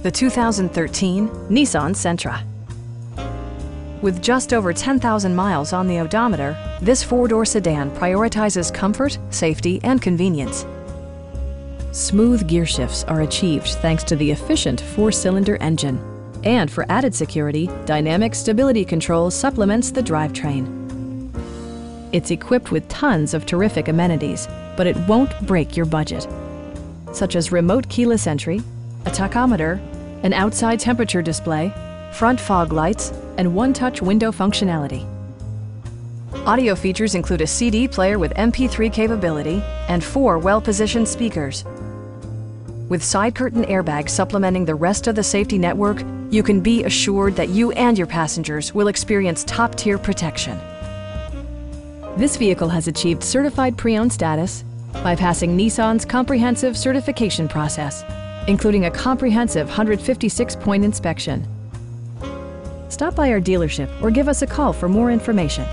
the 2013 Nissan Sentra. With just over 10,000 miles on the odometer, this four-door sedan prioritizes comfort, safety, and convenience. Smooth gear shifts are achieved thanks to the efficient four-cylinder engine. And for added security, dynamic stability control supplements the drivetrain. It's equipped with tons of terrific amenities, but it won't break your budget, such as remote keyless entry, a tachometer, an outside temperature display, front fog lights, and one-touch window functionality. Audio features include a CD player with MP3 capability and 4 well-positioned speakers. With side curtain airbags supplementing the rest of the safety network, you can be assured that you and your passengers will experience top-tier protection. This vehicle has achieved certified pre-owned status by passing Nissan's comprehensive certification process, including a comprehensive 156-point inspection. Stop by our dealership or give us a call for more information.